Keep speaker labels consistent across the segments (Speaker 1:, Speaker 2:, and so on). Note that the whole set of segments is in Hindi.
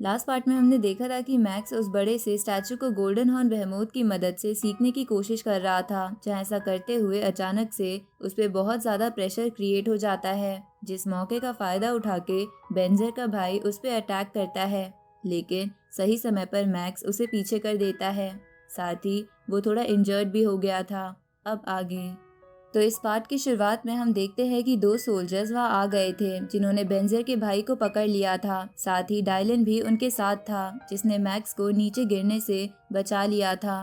Speaker 1: लास्ट पार्ट में हमने देखा था कि मैक्स उस बड़े से स्टैचू को गोल्डन हॉर्न बेहेमोथ की मदद से सीखने की कोशिश कर रहा था, जहां ऐसा करते हुए अचानक से उस पर बहुत ज़्यादा प्रेशर क्रिएट हो जाता है, जिस मौके का फ़ायदा उठा के बेंजर का भाई उस पर अटैक करता है। लेकिन सही समय पर मैक्स उसे पीछे कर देता है। साथ ही वो थोड़ा इंजर्ड भी हो गया था। अब आगे तो इस पार्ट की शुरुआत में हम देखते हैं कि दो सोल्जर्स वहां आ गए थे, जिन्होंने बेंजर के भाई को पकड़ लिया था। साथ ही डायलन भी उनके साथ था, जिसने मैक्स को नीचे गिरने से बचा लिया था।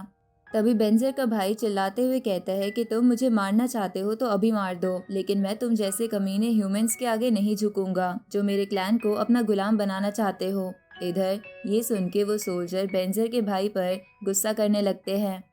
Speaker 1: तभी बेंजर का भाई चिल्लाते हुए कहता है कि तुम मुझे मारना चाहते हो तो अभी मार दो, लेकिन मैं तुम जैसे कमीने ह्यूमंस के आगे नहीं झुकूंगा जो मेरे क्लैन को अपना गुलाम बनाना चाहते हो। इधर ये सुन के वो सोल्जर बेंजर के भाई पर गुस्सा करने लगते हैं,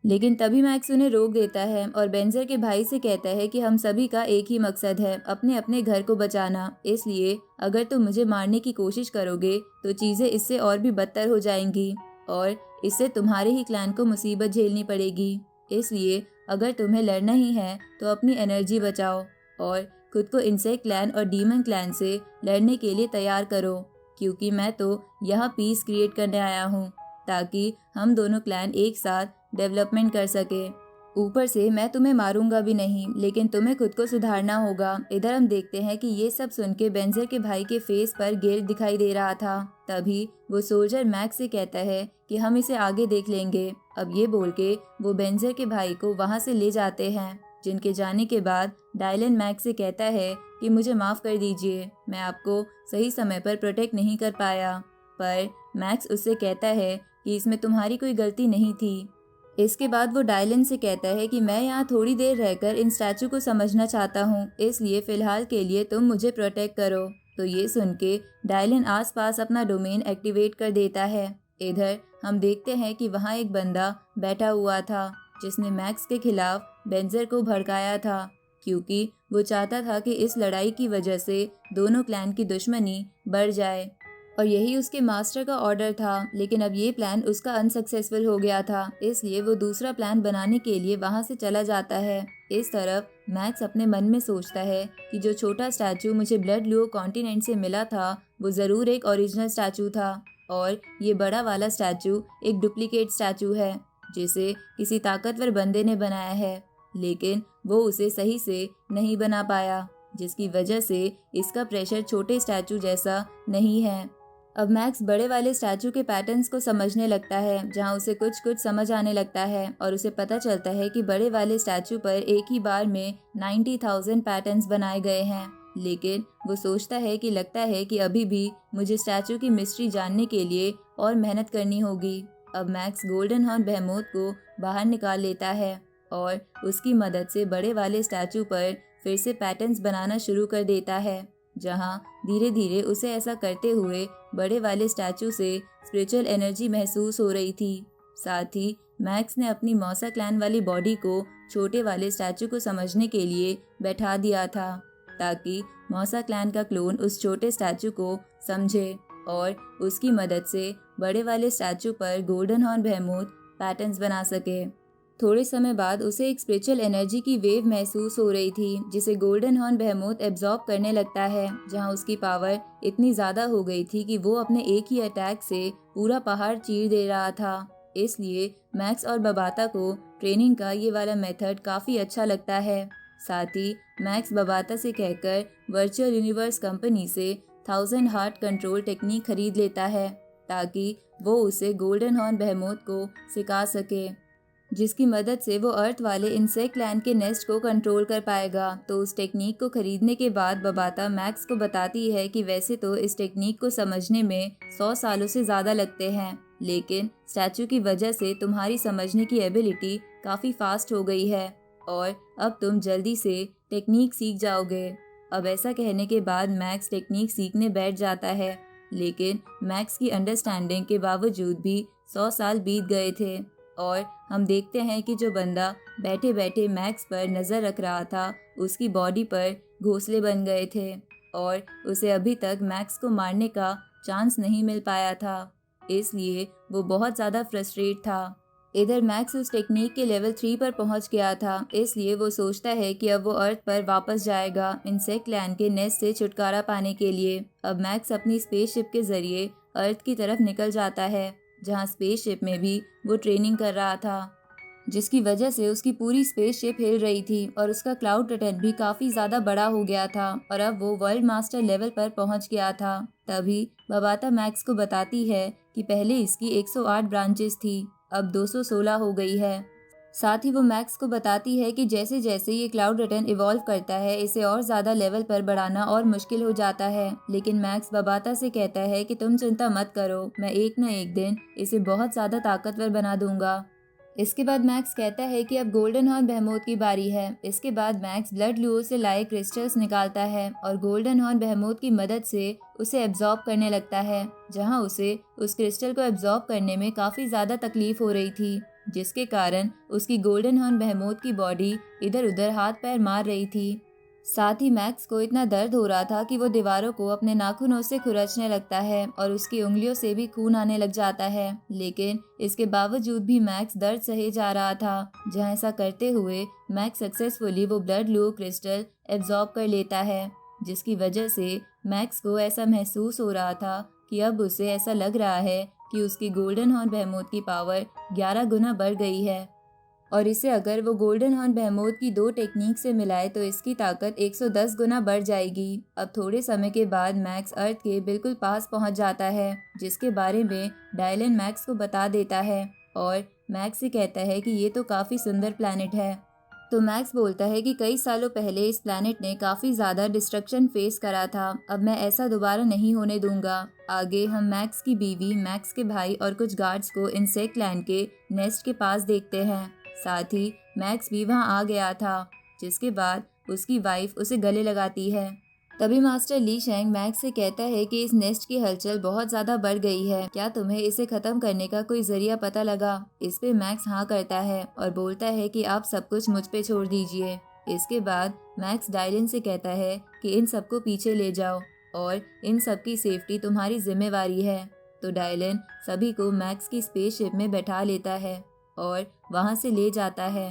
Speaker 1: लेकिन तभी मैक्स उन्हें रोक देता है और बेंजर के भाई से कहता है कि हम सभी का एक ही मकसद है, अपने अपने घर को बचाना। इसलिए अगर तुम मुझे मारने की कोशिश करोगे तो चीज़ें इससे और भी बदतर हो जाएंगी और इससे तुम्हारे ही क्लैन को मुसीबत झेलनी पड़ेगी। इसलिए अगर तुम्हें लड़ना ही है तो अपनी एनर्जी बचाओ और खुद को इंसेक्ट क्लैन और डीमन क्लैन से लड़ने के लिए तैयार करो, क्योंकि मैं तो यहाँ पीस क्रिएट करने आया हूँ ताकि हम दोनों क्लैन एक साथ डेवलपमेंट कर सके। ऊपर से मैं तुम्हें मारूंगा भी नहीं, लेकिन तुम्हें खुद को सुधारना होगा। इधर हम देखते हैं कि ये सब सुन के बेंजर के भाई के फेस पर गिल्ट दिखाई दे रहा था। तभी वो सोल्जर मैक्स से कहता है कि हम इसे आगे देख लेंगे। अब ये बोल के वो बेंजर के भाई को वहां से ले जाते हैं, जिनके जाने के बाद डायलन मैक्स से कहता है कि मुझे माफ़ कर दीजिए, मैं आपको सही समय पर प्रोटेक्ट नहीं कर पाया। पर मैक्स उससे कहता है कि इसमें तुम्हारी कोई गलती नहीं थी। इसके बाद वो डायलन से कहता है कि मैं यहाँ थोड़ी देर रहकर इन स्टैचू को समझना चाहता हूँ, इसलिए फ़िलहाल के लिए तुम मुझे प्रोटेक्ट करो। तो ये सुन के डायलन आसपास अपना डोमेन एक्टिवेट कर देता है। इधर हम देखते हैं कि वहाँ एक बंदा बैठा हुआ था, जिसने मैक्स के खिलाफ बेंजर को भड़काया था, क्योंकि वो चाहता था कि इस लड़ाई की वजह से दोनों क्लैन की दुश्मनी बढ़ जाए और यही उसके मास्टर का ऑर्डर था। लेकिन अब ये प्लान उसका अनसक्सेसफुल हो गया था, इसलिए वो दूसरा प्लान बनाने के लिए वहाँ से चला जाता है। इस तरफ मैक्स अपने मन में सोचता है कि जो छोटा स्टैचू मुझे ब्लड लुओ कॉन्टिनेंट से मिला था वो ज़रूर एक ओरिजिनल स्टैचू था और ये बड़ा वाला स्टैचू एक डुप्लीकेट स्टैचू है जिसे किसी ताकतवर बंदे ने बनाया है, लेकिन वो उसे सही से नहीं बना पाया, जिसकी वजह से इसका प्रेशर छोटे स्टैचू जैसा नहीं है। अब मैक्स बड़े वाले स्टैचू के पैटर्न्स को समझने लगता है, जहां उसे कुछ कुछ समझ आने लगता है और उसे पता चलता है कि बड़े वाले स्टैचू पर एक ही बार में 90,000 पैटर्न्स बनाए गए हैं। लेकिन वो सोचता है कि लगता है कि अभी भी मुझे स्टैचू की मिस्ट्री जानने के लिए और मेहनत करनी होगी। अब मैक्स गोल्डन हॉर्न बेहेमोथ को बाहर निकाल लेता है और उसकी मदद से बड़े वाले स्टैचू पर फिर से पैटर्न्स बनाना शुरू कर देता है, जहां धीरे धीरे उसे ऐसा करते हुए बड़े वाले स्टैचू से स्पिरिचुअल एनर्जी महसूस हो रही थी। साथ ही मैक्स ने अपनी मौसा क्लैन वाली बॉडी को छोटे वाले स्टैचू को समझने के लिए बैठा दिया था, ताकि मौसा क्लैन का क्लोन उस छोटे स्टैचू को समझे और उसकी मदद से बड़े वाले स्टैचू पर गोल्डन हॉर्न बेहेमोथ पैटर्न्स बना सके। थोड़े समय बाद उसे एक स्पिरिचुअल एनर्जी की वेव महसूस हो रही थी, जिसे गोल्डन हॉर्न बेहेमोथ एब्जॉर्ब करने लगता है, जहां उसकी पावर इतनी ज़्यादा हो गई थी कि वो अपने एक ही अटैक से पूरा पहाड़ चीर दे रहा था। इसलिए मैक्स और बबाता को ट्रेनिंग का ये वाला मेथड काफ़ी अच्छा लगता है। साथ ही मैक्स बबाता से कहकर वर्चुअल यूनिवर्स कंपनी से 1000 हार्ट कंट्रोल टेक्निक खरीद लेता है, ताकि वो उसे गोल्डन हॉर्न बेहेमोथ को सिखा सके, जिसकी मदद से वो अर्थ वाले इंसेक्ट लैंड के नेस्ट को कंट्रोल कर पाएगा। तो उस टेक्निक को खरीदने के बाद बबाता मैक्स को बताती है कि वैसे तो इस टेक्निक को समझने में 100 सालों से ज़्यादा लगते हैं, लेकिन स्टैचू की वजह से तुम्हारी समझने की एबिलिटी काफ़ी फास्ट हो गई है और अब तुम जल्दी से टेक्निक सीख जाओगे। अब ऐसा कहने के बाद मैक्स टेक्निक सीखने बैठ जाता है, लेकिन मैक्स की अंडरस्टैंडिंग के बावजूद भी 100 साल बीत गए थे और हम देखते हैं कि जो बंदा बैठे बैठे मैक्स पर नज़र रख रहा था, उसकी बॉडी पर घोंसले बन गए थे और उसे अभी तक मैक्स को मारने का चांस नहीं मिल पाया था, इसलिए वो बहुत ज़्यादा फ्रस्ट्रेट था। इधर मैक्स उस टेक्निक के लेवल 3 पर पहुंच गया था, इसलिए वो सोचता है कि अब वो अर्थ पर वापस जाएगा इंसेक्ट लैंड के नेस्ट से छुटकारा पाने के लिए। अब मैक्स अपनी स्पेसशिप के ज़रिए अर्थ की तरफ निकल जाता है, जहाँ स्पेसशिप में भी वो ट्रेनिंग कर रहा था, जिसकी वजह से उसकी पूरी स्पेसशिप हिल रही थी और उसका क्लाउड टर्टल भी काफ़ी ज़्यादा बड़ा हो गया था और अब वो वर्ल्ड मास्टर लेवल पर पहुंच गया था। तभी बबाता मैक्स को बताती है कि पहले इसकी 108 ब्रांचेस थी, अब 216 हो गई है। साथ ही वो मैक्स को बताती है कि जैसे जैसे ये क्लाउड टर्टल इवॉल्व करता है, इसे और ज़्यादा लेवल पर बढ़ाना और मुश्किल हो जाता है। लेकिन मैक्स बबाता से कहता है कि तुम चिंता मत करो, मैं एक न एक दिन इसे बहुत ज़्यादा ताकतवर बना दूंगा। इसके बाद मैक्स कहता है कि अब गोल्डन हॉर्न बेहेमोथ की बारी है। इसके बाद मैक्स ब्लड लूओ से लाए क्रिस्टल्स निकालता है और गोल्डन हॉर्न बेहेमोथ की मदद से उसे एब्जॉर्ब करने लगता है, जहां उसे उस क्रिस्टल को एब्जॉर्ब करने में काफ़ी ज़्यादा तकलीफ हो रही थी, जिसके कारण उसकी गोल्डन हॉर्न बेहेमोथ की बॉडी इधर उधर हाथ पैर मार रही थी। साथ ही मैक्स को इतना दर्द हो रहा था कि वो दीवारों को अपने नाखूनों से खुरचने लगता है और उसकी उंगलियों से भी खून आने लग जाता है। लेकिन इसके बावजूद भी मैक्स दर्द सहे जा रहा था, जहां ऐसा करते हुए मैक्स सक्सेसफुली वो ब्लड लूओ क्रिस्टल एब्जॉर्ब कर लेता है, जिसकी वजह से मैक्स को ऐसा महसूस हो रहा था कि अब उसे ऐसा लग रहा है कि उसकी गोल्डन हॉर्न बेहेमोथ की पावर 11 गुना बढ़ गई है और इसे अगर वो गोल्डन हॉर्न बेहेमोथ की 2 टेक्निक से मिलाए तो इसकी ताकत 110 गुना बढ़ जाएगी। अब थोड़े समय के बाद मैक्स अर्थ के बिल्कुल पास पहुंच जाता है, जिसके बारे में डायलन मैक्स को बता देता है और मैक्स से कहता है कि ये तो काफ़ी सुंदर प्लैनेट है। तो मैक्स बोलता है कि कई सालों पहले इस प्लैनेट ने काफ़ी ज़्यादा डिस्ट्रक्शन फेस करा था, अब मैं ऐसा दोबारा नहीं होने दूंगा। आगे हम मैक्स की बीवी, मैक्स के भाई और कुछ गार्ड्स को इंसेक्ट लैंड के नेस्ट के पास देखते हैं। साथ ही मैक्स भी वहां आ गया था, जिसके बाद उसकी वाइफ उसे गले लगाती है। तभी मास्टर ली शेंग मैक्स से कहता है कि इस नेस्ट की हलचल बहुत ज़्यादा बढ़ गई है, क्या तुम्हें इसे ख़त्म करने का कोई जरिया पता लगा? इस पे मैक्स हाँ करता है और बोलता है कि आप सब कुछ मुझ पे छोड़ दीजिए। इसके बाद मैक्स डायलन से कहता है कि इन सबको पीछे ले जाओ और इन सब की सेफ्टी तुम्हारी जिम्मेवारी है। तो डायलन सभी को मैक्स की स्पेसशिप में बैठा लेता है और वहां से ले जाता है,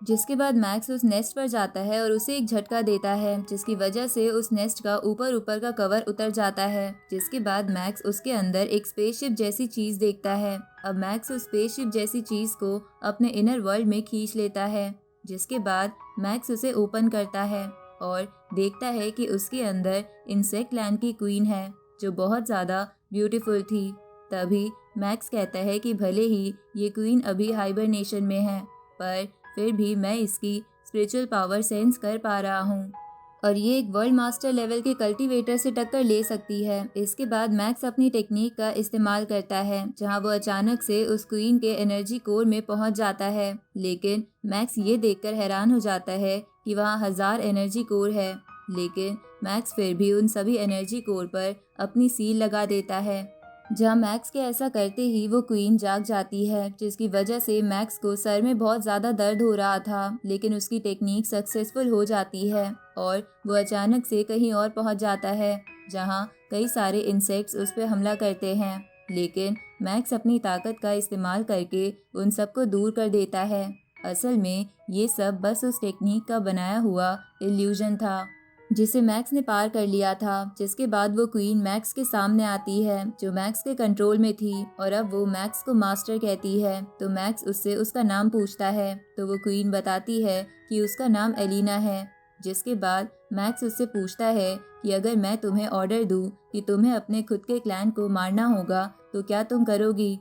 Speaker 1: जिसके बाद मैक्स उस नेस्ट पर जाता है और उसे एक झटका देता है, जिसकी वजह से उस नेस्ट का ऊपर ऊपर का कवर उतर जाता है। जिसके बाद मैक्स उसके अंदर एक स्पेसशिप जैसी चीज देखता है। अब मैक्स उस स्पेसशिप जैसी चीज को अपने इनर वर्ल्ड में खींच लेता है, जिसके बाद मैक्स उसे ओपन करता है और देखता है कि उसके अंदर इंसेक्ट लैंड की क्वीन है, जो बहुत ज़्यादा ब्यूटीफुल थी। तभी मैक्स कहता है कि भले ही ये क्वीन अभी हाइबरनेशन में है, पर फिर भी मैं इसकी स्पिरिचुअल पावर सेंस कर पा रहा हूँ और ये एक वर्ल्ड मास्टर लेवल के कल्टीवेटर से टक्कर ले सकती है। इसके बाद मैक्स अपनी टेक्निक का इस्तेमाल करता है, जहाँ वो अचानक से उस क्वीन के एनर्जी कोर में पहुँच जाता है। लेकिन मैक्स ये देखकर हैरान हो जाता है कि वहाँ 1000 एनर्जी कोर है, लेकिन मैक्स फिर भी उन सभी एनर्जी कोर पर अपनी सील लगा देता है। जहाँ मैक्स के ऐसा करते ही वो क्वीन जाग जाती है, जिसकी वजह से मैक्स को सर में बहुत ज़्यादा दर्द हो रहा था, लेकिन उसकी टेक्निक सक्सेसफुल हो जाती है और वो अचानक से कहीं और पहुंच जाता है, जहाँ कई सारे इंसेक्ट्स उस पर हमला करते हैं। लेकिन मैक्स अपनी ताकत का इस्तेमाल करके उन सबको दूर कर देता है। असल में ये सब बस उस टेक्निक का बनाया हुआ इल्यूजन था, जिसे मैक्स ने पार कर लिया था। जिसके बाद वो क्वीन मैक्स के सामने आती है, जो मैक्स के कंट्रोल में थी, और अब वो मैक्स को मास्टर कहती है। तो मैक्स उससे उसका नाम पूछता है, तो वो क्वीन बताती है कि उसका नाम एलिना है। जिसके बाद मैक्स उससे पूछता है कि अगर मैं तुम्हें ऑर्डर दूं कि तुम्हें अपने खुद के क्लैन को मारना होगा तो क्या तुम करोगी?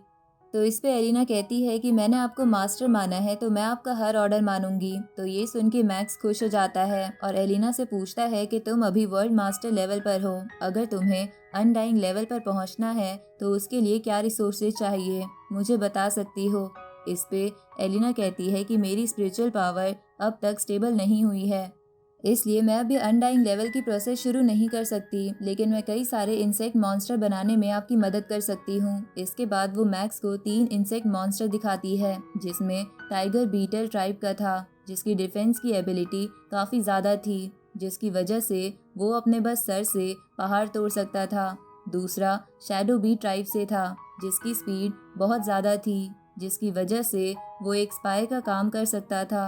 Speaker 1: तो इस पे एलिना कहती है कि मैंने आपको मास्टर माना है तो मैं आपका हर ऑर्डर मानूंगी। तो ये सुन के मैक्स खुश हो जाता है और एलिना से पूछता है कि तुम अभी वर्ल्ड मास्टर लेवल पर हो, अगर तुम्हें अनडाइंग लेवल पर पहुंचना है तो उसके लिए क्या रिसोर्सेज चाहिए, मुझे बता सकती हो। इस पे एलिना कहती है कि मेरी स्पिरिचुअल पावर अब तक स्टेबल नहीं हुई है, इसलिए मैं अभी अनडाइंग लेवल की प्रोसेस शुरू नहीं कर सकती, लेकिन मैं कई सारे इंसेक्ट मॉन्स्टर बनाने में आपकी मदद कर सकती हूँ। इसके बाद वो मैक्स को 3 इंसेक्ट मॉन्स्टर दिखाती है, जिसमें टाइगर बीटल ट्राइब का था, जिसकी डिफेंस की एबिलिटी काफ़ी ज़्यादा थी, जिसकी वजह से वो अपने बस सर से पहाड़ तोड़ सकता था। दूसरा शैडो बी ट्राइब से था, जिसकी स्पीड बहुत ज़्यादा थी, जिसकी वजह से वो एक स्पाई का काम कर सकता था।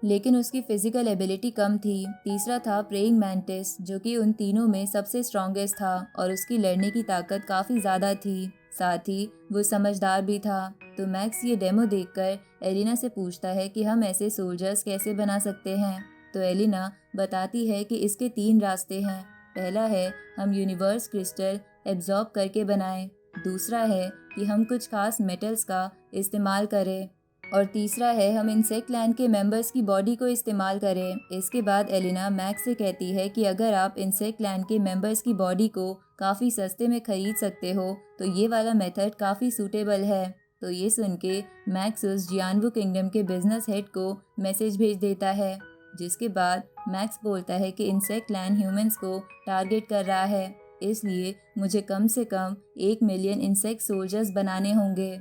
Speaker 1: लेकिन उसकी फिजिकल एबिलिटी कम थी। तीसरा था प्रेइंग मैंटिस, जो कि उन तीनों में सबसे स्ट्रॉन्गेस्ट था और उसकी लड़ने की ताकत काफ़ी ज़्यादा थी। साथ ही वो समझदार भी था। तो मैक्स ये डेमो देखकर एलिना से पूछता है कि हम ऐसे सोल्जर्स कैसे बना सकते हैं। तो एलिना बताती है कि इसके 3 रास्ते हैं। पहला है हम यूनिवर्स क्रिस्टल एब्जॉर्ब करके बनाएं। दूसरा है कि हम कुछ खास मेटल्स का इस्तेमाल करें और तीसरा है हम इंसेक्ट लैंड के मेंबर्स की बॉडी को इस्तेमाल करें। इसके बाद एलिना मैक्स से कहती है कि अगर आप इंसेक्ट लैंड के मेंबर्स की बॉडी को काफ़ी सस्ते में ख़रीद सकते हो तो ये वाला मेथड काफ़ी सूटेबल है। तो ये सुन के मैक्स उस जियानवू किंगडम के बिजनेस हेड को मैसेज भेज देता है, जिसके बाद मैक्स बोलता है कि इंसेक्ट लैंड ह्यूमंस को टारगेट कर रहा है, इसलिए मुझे कम से कम 1 मिलियन इंसेक्ट सोल्जर्स बनाने होंगे।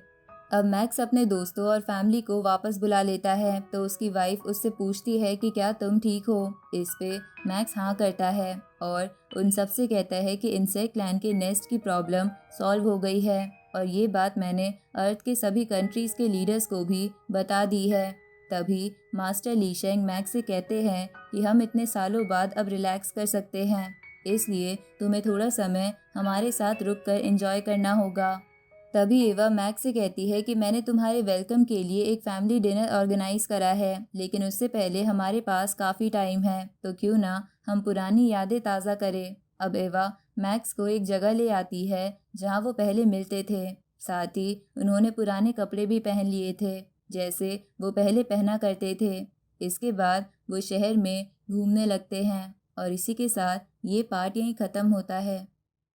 Speaker 1: अब मैक्स अपने दोस्तों और फैमिली को वापस बुला लेता है। तो उसकी वाइफ उससे पूछती है कि क्या तुम ठीक हो। इस पे मैक्स हाँ करता है और उन सब से कहता है कि इंसेक्ट लैंड के नेस्ट की प्रॉब्लम सॉल्व हो गई है और ये बात मैंने अर्थ के सभी कंट्रीज़ के लीडर्स को भी बता दी है। तभी मास्टर लीशेंग मैक्स से कहते हैं कि हम इतने सालों बाद अब रिलैक्स कर सकते हैं, इसलिए तुम्हें थोड़ा समय हमारे साथ रुक कर एंजॉय करना होगा। तभी एवा मैक्स से कहती है कि मैंने तुम्हारे वेलकम के लिए एक फैमिली डिनर ऑर्गेनाइज करा है, लेकिन उससे पहले हमारे पास काफ़ी टाइम है, तो क्यों ना हम पुरानी यादें ताज़ा करें। अब एवा मैक्स को एक जगह ले आती है जहाँ वो पहले मिलते थे। साथ ही उन्होंने पुराने कपड़े भी पहन लिए थे, जैसे वो पहले पहना करते थे। इसके बाद वो शहर में घूमने लगते हैं और इसी के साथ ये पार्ट यहीं ख़त्म होता है।